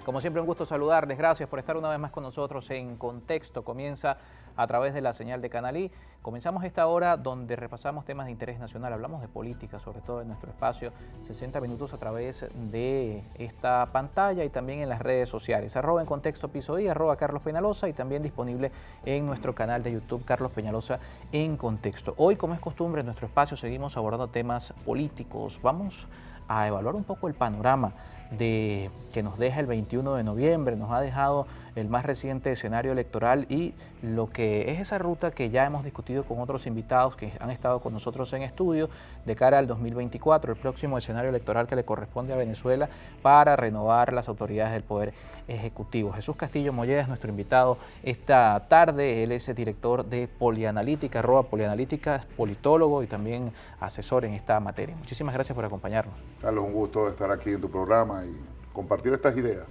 Como siempre, un gusto saludarles. Gracias por estar una vez más con nosotros en Contexto. Comienza a través de la señal de Canal I. Comenzamos esta hora donde repasamos temas de interés nacional. Hablamos de política, sobre todo en nuestro espacio. 60 minutos a través de esta pantalla y también en las redes sociales. @ en Contexto Piso I, @ Carlos Peñalosa, y también disponible en nuestro canal de YouTube, Carlos Peñalosa en Contexto. Hoy, como es costumbre, en nuestro espacio seguimos abordando temas políticos. Vamos a evaluar un poco el panorama que nos deja el 21 de noviembre, nos ha dejado el más reciente escenario electoral y lo que es esa ruta que ya hemos discutido con otros invitados que han estado con nosotros en estudio de cara al 2024, el próximo escenario electoral que le corresponde a Venezuela para renovar las autoridades del Poder Ejecutivo. Jesús Castillo Molleda es nuestro invitado esta tarde. Él es director de Polianalítica, @ Polianalítica, es politólogo y también asesor en esta materia. Muchísimas gracias por acompañarnos. Carlos, un gusto estar aquí en tu programa y compartir estas ideas.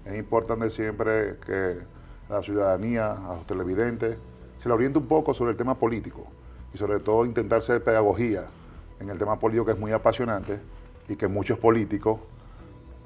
Es importante siempre que a la ciudadanía, a los televidentes, se le oriente un poco sobre el tema político y sobre todo intentar hacer pedagogía en el tema político, que es muy apasionante y que muchos políticos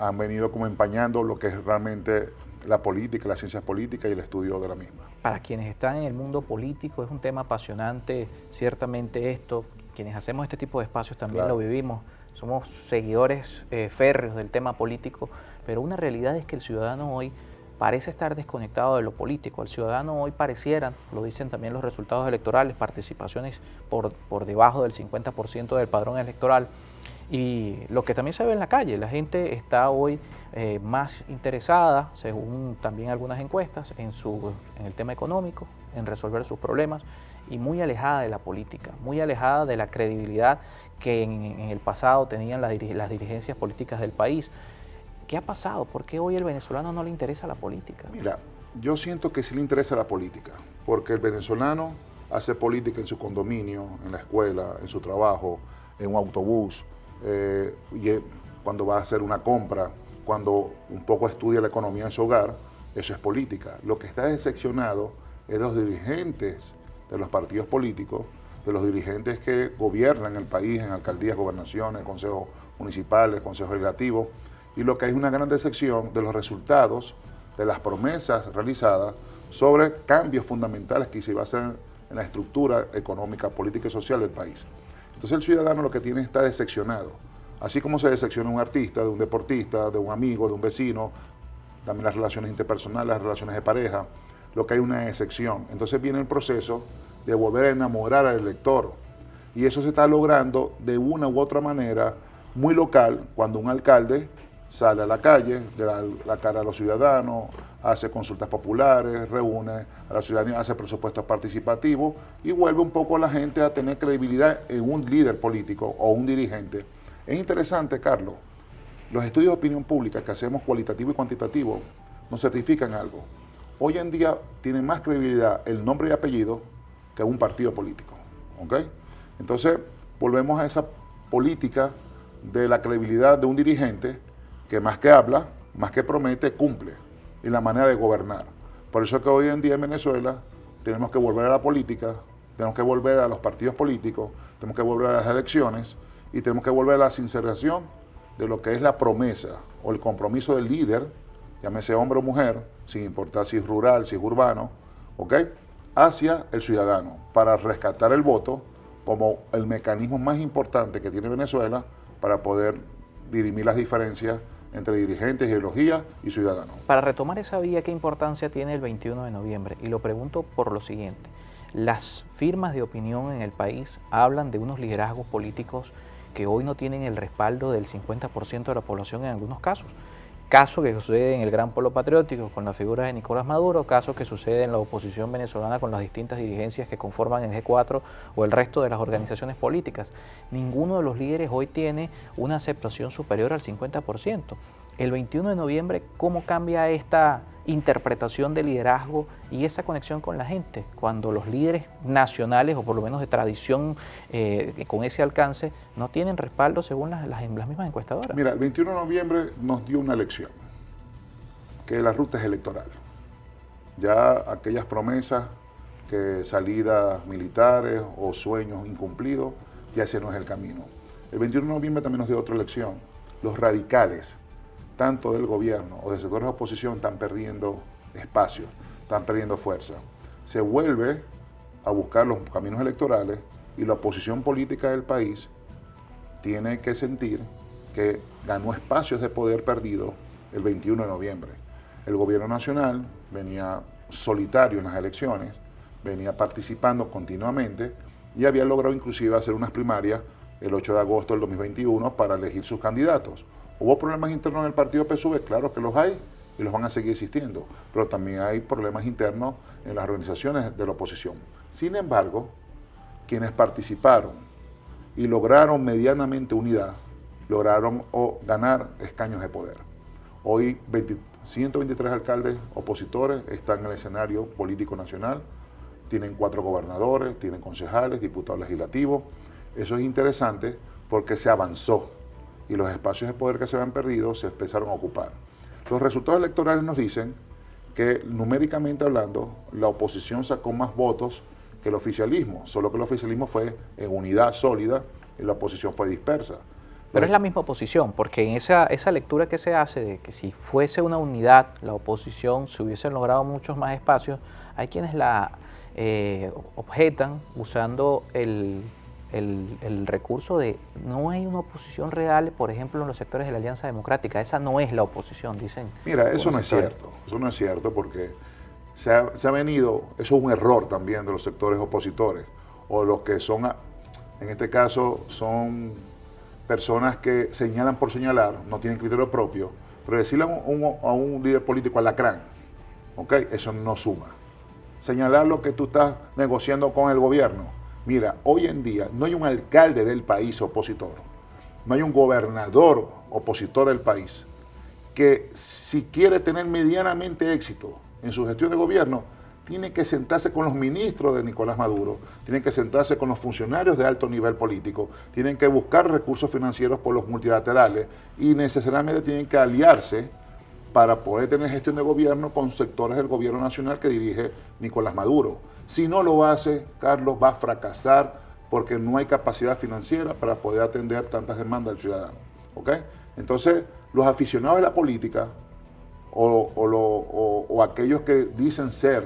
han venido como empañando lo que es realmente la política, las ciencias políticas y el estudio de la misma. Para quienes están en el mundo político es un tema apasionante, ciertamente esto, quienes hacemos este tipo de espacios también Claro. lo vivimos, somos seguidores férreos del tema político, pero una realidad es que el ciudadano hoy parece estar desconectado de lo político. El ciudadano hoy pareciera, lo dicen también los resultados electorales, participaciones por debajo del 50% del padrón electoral. Y lo que también se ve en la calle, la gente está hoy más interesada, según también algunas encuestas, en el tema económico, en resolver sus problemas, y muy alejada de la política, muy alejada de la credibilidad que en el pasado tenían las dirigencias políticas del país. ¿Qué ha pasado? ¿Por qué hoy el venezolano no le interesa la política? Mira, yo siento que sí le interesa la política, porque el venezolano hace política en su condominio, en la escuela, en su trabajo, en un autobús, cuando va a hacer una compra, cuando un poco estudia la economía en su hogar. Eso es política. Lo que está decepcionado es de los dirigentes de los partidos políticos, de los dirigentes que gobiernan el país en alcaldías, gobernaciones, consejos municipales, consejos legislativos, y lo que hay una gran decepción de los resultados de las promesas realizadas sobre cambios fundamentales que se iba a hacer en la estructura económica, política y social del país. Entonces el ciudadano lo que tiene está decepcionado. Así como se decepciona un artista, de un deportista, de un amigo, de un vecino, también las relaciones interpersonales, las relaciones de pareja, lo que hay una decepción. Entonces viene el proceso de volver a enamorar al elector. Y eso se está logrando de una u otra manera muy local, cuando un alcalde sale a la calle, le da la cara a los ciudadanos, hace consultas populares, reúne a la ciudadanía, hace presupuestos participativos y vuelve un poco a la gente a tener credibilidad en un líder político o un dirigente. Es interesante, Carlos, los estudios de opinión pública que hacemos cualitativo y cuantitativo nos certifican algo. Hoy en día tiene más credibilidad el nombre y apellido que un partido político, ¿ok? Entonces, volvemos a esa política de la credibilidad de un dirigente que más que habla, más que promete, cumple, y la manera de gobernar. Por eso es que hoy en día en Venezuela tenemos que volver a la política, tenemos que volver a los partidos políticos, tenemos que volver a las elecciones y tenemos que volver a la sincerización de lo que es la promesa o el compromiso del líder, llámese hombre o mujer, sin importar si es rural, si es urbano, ¿ok?, hacia el ciudadano, para rescatar el voto como el mecanismo más importante que tiene Venezuela para poder dirimir las diferencias entre dirigentes, ideología y ciudadanos. Para retomar esa vía, ¿qué importancia tiene el 21 de noviembre? Y lo pregunto por lo siguiente. Las firmas de opinión en el país hablan de unos liderazgos políticos que hoy no tienen el respaldo del 50% de la población en algunos casos. Caso que sucede en el Gran Polo Patriótico con la figura de Nicolás Maduro, caso que sucede en la oposición venezolana con las distintas dirigencias que conforman el G4 o el resto de las organizaciones políticas. Ninguno de los líderes hoy tiene una aceptación superior al 50%. El 21 de noviembre, ¿cómo cambia esta interpretación de liderazgo y esa conexión con la gente? Cuando los líderes nacionales, o por lo menos de tradición con ese alcance, no tienen respaldo según las mismas encuestadoras. Mira, el 21 de noviembre nos dio una lección, que la ruta es electoral. Ya aquellas promesas, que salidas militares o sueños incumplidos, ya ese no es el camino. El 21 de noviembre también nos dio otra lección. Los radicales tanto del gobierno o de sectores de oposición, están perdiendo espacio, están perdiendo fuerza. Se vuelve a buscar los caminos electorales y la oposición política del país tiene que sentir que ganó espacios de poder perdido el 21 de noviembre. El gobierno nacional venía solitario en las elecciones, venía participando continuamente y había logrado inclusive hacer unas primarias el 8 de agosto del 2021 para elegir sus candidatos. ¿Hubo problemas internos en el partido PSUV? Claro que los hay y los van a seguir existiendo, pero también hay problemas internos en las organizaciones de la oposición. Sin embargo, quienes participaron y lograron medianamente unidad, lograron ganar escaños de poder. Hoy 123 alcaldes opositores están en el escenario político nacional, tienen 4 gobernadores, tienen concejales, diputados legislativos. Eso es interesante porque se avanzó y los espacios de poder que se habían perdido se empezaron a ocupar. Los resultados electorales nos dicen que numéricamente hablando, la oposición sacó más votos que el oficialismo, solo que el oficialismo fue en unidad sólida y la oposición fue dispersa. Pero es la misma oposición, porque en esa lectura que se hace de que si fuese una unidad, la oposición, se hubiesen logrado muchos más espacios, hay quienes la objetan usando el recurso de no hay una oposición real, por ejemplo, en los sectores de la Alianza Democrática. Esa no es la oposición, dicen. Mira, eso no es cierto. Eso no es cierto porque se ha venido, eso es un error también de los sectores opositores, o los que son, en este caso, son personas que señalan por señalar, no tienen criterio propio, pero decirle a un líder político alacrán, ¿ok? Eso no suma. Señalar lo que tú estás negociando con el gobierno. Mira, hoy en día no hay un alcalde del país opositor, no hay un gobernador opositor del país que si quiere tener medianamente éxito en su gestión de gobierno, tiene que sentarse con los ministros de Nicolás Maduro, tienen que sentarse con los funcionarios de alto nivel político, tienen que buscar recursos financieros por los multilaterales y necesariamente tienen que aliarse para poder tener gestión de gobierno con sectores del gobierno nacional que dirige Nicolás Maduro. Si no lo hace, Carlos va a fracasar porque no hay capacidad financiera para poder atender tantas demandas del ciudadano. ¿Ok? Entonces, los aficionados de la política o aquellos que dicen ser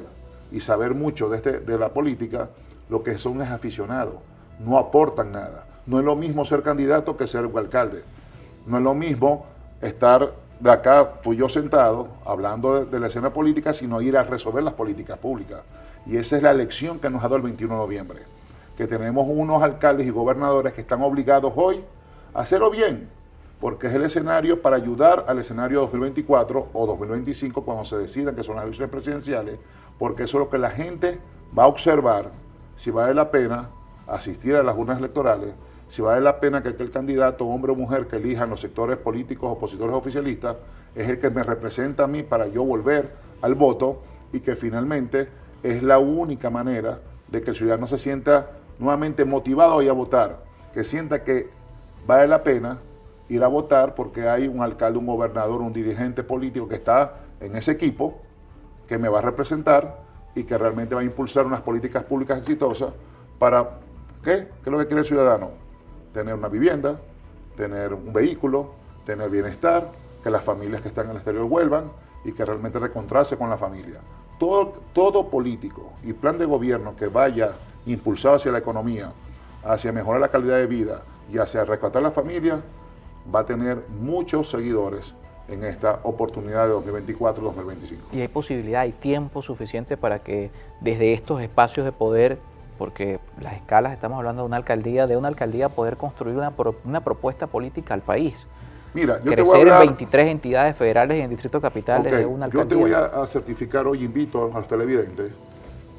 y saber mucho de la política, lo que son es aficionados, no aportan nada. No es lo mismo ser candidato que ser alcalde. No es lo mismo estar de acá, tú y yo sentados, hablando de la escena política, sino ir a resolver las políticas públicas. Y esa es la lección que nos ha dado el 21 de noviembre, que tenemos unos alcaldes y gobernadores que están obligados hoy a hacerlo bien, porque es el escenario para ayudar al escenario 2024 o 2025 cuando se decidan que son las elecciones presidenciales, porque eso es lo que la gente va a observar, si vale la pena asistir a las urnas electorales, si vale la pena que aquel candidato, hombre o mujer, que elijan los sectores políticos, opositores oficialistas, es el que me representa a mí para yo volver al voto y que finalmente es la única manera de que el ciudadano se sienta nuevamente motivado a ir a votar, que sienta que vale la pena ir a votar porque hay un alcalde, un gobernador, un dirigente político que está en ese equipo, que me va a representar y que realmente va a impulsar unas políticas públicas exitosas para, ¿qué? ¿Qué es lo que quiere el ciudadano? Tener una vivienda, tener un vehículo, tener bienestar, que las familias que están en el exterior vuelvan y que realmente reencontrarse con la familia. Todo político y plan de gobierno que vaya impulsado hacia la economía, hacia mejorar la calidad de vida y hacia rescatar la familia, va a tener muchos seguidores en esta oportunidad de 2024-2025. Y hay posibilidad, hay tiempo suficiente para que desde estos espacios de poder, porque las escalas, estamos hablando de una alcaldía poder construir una propuesta política al país. Mira, yo crecer te voy a hablar, en 23 entidades federales y en distrito capital de una alcaldía. Yo te voy a certificar hoy, invito a los televidentes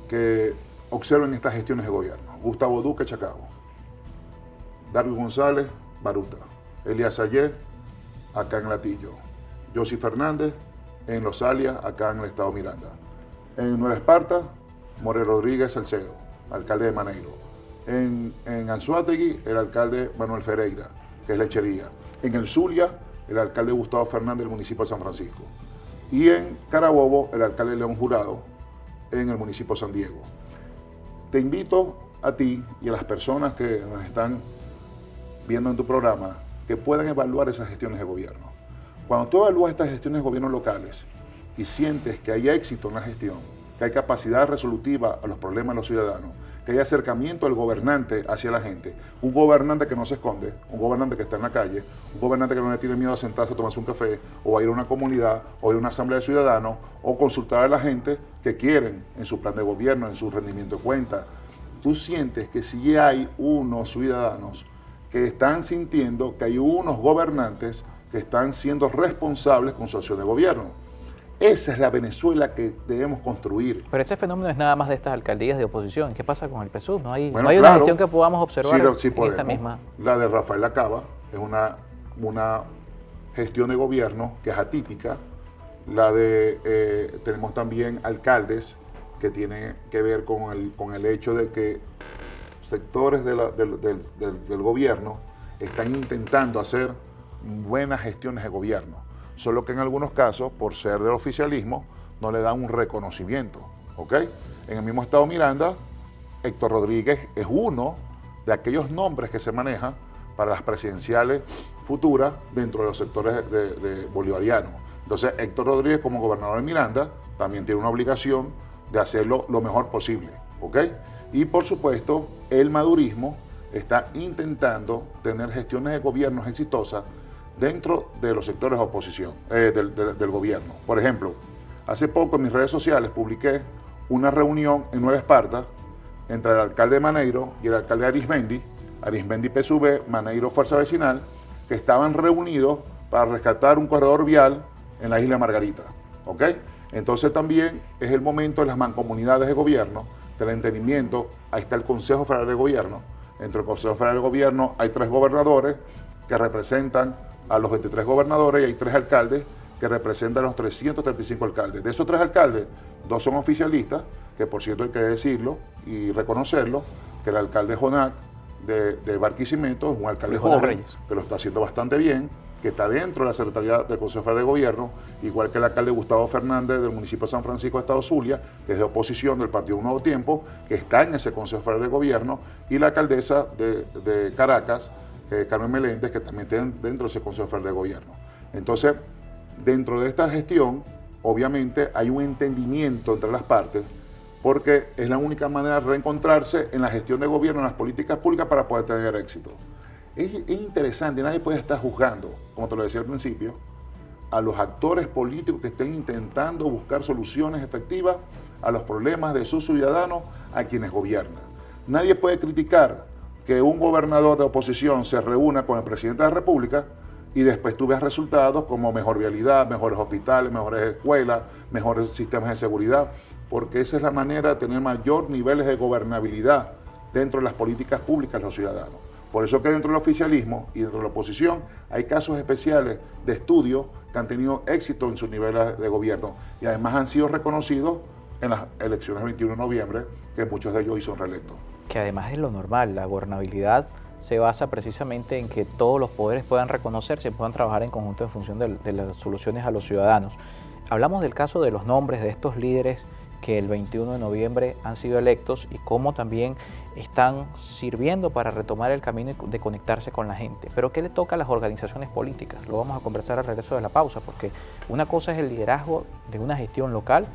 que observen estas gestiones de gobierno. Gustavo Duque, Chacao. Darwin González, Baruta. Elías Ayer, acá en Latillo. Josy Fernández, en Los Alias, acá en el estado Miranda. En Nueva Esparta, More Rodríguez Salcedo, alcalde de Maneiro. En Anzoátegui, el alcalde Manuel Ferreira, que es Lechería. En el Zulia, el alcalde Gustavo Fernández del municipio de San Francisco. Y en Carabobo, el alcalde León Jurado, en el municipio de San Diego. Te invito a ti y a las personas que nos están viendo en tu programa que puedan evaluar esas gestiones de gobierno. Cuando tú evalúas estas gestiones de gobiernos locales y sientes que hay éxito en la gestión, que hay capacidad resolutiva a los problemas de los ciudadanos, que hay acercamiento del gobernante hacia la gente, un gobernante que no se esconde, un gobernante que está en la calle, un gobernante que no le tiene miedo a sentarse a tomarse un café, o a ir a una comunidad, o a ir a una asamblea de ciudadanos, o consultar a la gente que quieren en su plan de gobierno, en su rendimiento de cuenta. Tú sientes que si hay unos ciudadanos que están sintiendo que hay unos gobernantes que están siendo responsables con su acción de gobierno. Esa es la Venezuela que debemos construir. Pero ese fenómeno es nada más de estas alcaldías de oposición. ¿Qué pasa con el PSUV? ¿No hay, Bueno, no hay claro, una gestión que podamos observar sí en esta misma? La de Rafael Lacaba es una gestión de gobierno que es atípica. Tenemos también alcaldes que tienen que ver con el hecho de que sectores del gobierno están intentando hacer buenas gestiones de gobierno, solo que en algunos casos, por ser del oficialismo, no le dan un reconocimiento, ¿ok? En el mismo estado Miranda, Héctor Rodríguez es uno de aquellos nombres que se manejan para las presidenciales futuras dentro de los sectores de bolivarianos. Entonces, Héctor Rodríguez, como gobernador de Miranda, también tiene una obligación de hacerlo lo mejor posible, ¿ok? Y por supuesto, el madurismo está intentando tener gestiones de gobiernos exitosas dentro de los sectores de oposición, del gobierno. Por ejemplo, hace poco en mis redes sociales publiqué una reunión en Nueva Esparta entre el alcalde Maneiro y el alcalde Arismendi PSV, Maneiro Fuerza Vecinal, que estaban reunidos para rescatar un corredor vial en la isla Margarita, ¿ok? Entonces también es el momento de las mancomunidades de gobierno, del entendimiento. Ahí está el Consejo Federal de Gobierno. Dentro del Consejo Federal de Gobierno hay 3 gobernadores que representan a los 23 gobernadores y hay 3 alcaldes que representan a los 335 alcaldes. De esos 3 alcaldes, 2 son oficialistas, que por cierto hay que decirlo y reconocerlo, que el alcalde Jonac de Barquisimeto es un alcalde joven, que lo está haciendo bastante bien, que está dentro de la Secretaría del Consejo Federal de Gobierno, igual que el alcalde Gustavo Fernández del municipio de San Francisco de Estado Zulia, que es de oposición del Partido Un Nuevo Tiempo, que está en ese Consejo Federal de Gobierno, y la alcaldesa de Caracas, Carmen Meléndez, que también está dentro de ese Consejo Federal de Gobierno. Entonces, dentro de esta gestión, obviamente hay un entendimiento entre las partes, porque es la única manera de reencontrarse en la gestión de gobierno, en las políticas públicas para poder tener éxito. Es interesante, nadie puede estar juzgando, como te lo decía al principio, a los actores políticos que estén intentando buscar soluciones efectivas a los problemas de sus ciudadanos, a quienes gobiernan. Nadie puede criticar que un gobernador de oposición se reúna con el presidente de la República y después tú veas resultados como mejor vialidad, mejores hospitales, mejores escuelas, mejores sistemas de seguridad, porque esa es la manera de tener mayor niveles de gobernabilidad dentro de las políticas públicas de los ciudadanos. Por eso que dentro del oficialismo y dentro de la oposición hay casos especiales de estudio que han tenido éxito en sus niveles de gobierno y además han sido reconocidos en las elecciones del 21 de noviembre, que muchos de ellos hoy son reelectos. Que además es lo normal, la gobernabilidad se basa precisamente en que todos los poderes puedan reconocerse y puedan trabajar en conjunto en función de las soluciones a los ciudadanos. Hablamos del caso de los nombres de estos líderes que el 21 de noviembre han sido electos y cómo también están sirviendo para retomar el camino de conectarse con la gente. Pero ¿qué le toca a las organizaciones políticas? Lo vamos a conversar al regreso de la pausa, porque una cosa es el liderazgo de una gestión local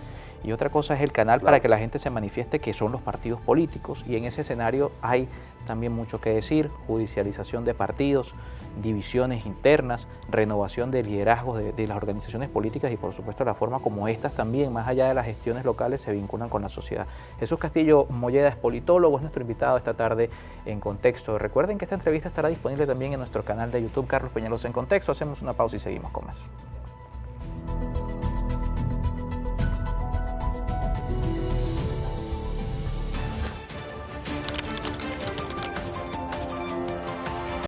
y otra cosa es el canal para que la gente se manifieste, que son los partidos políticos. Y en ese escenario hay también mucho que decir: judicialización de partidos, divisiones internas, renovación de liderazgos de las organizaciones políticas y por supuesto la forma como estas también, más allá de las gestiones locales, se vinculan con la sociedad. Jesús Castillo Molleda es politólogo, es nuestro invitado esta tarde en Contexto. Recuerden que esta entrevista estará disponible también en nuestro canal de YouTube, Carlos Peñalosa en Contexto. Hacemos una pausa y seguimos con más.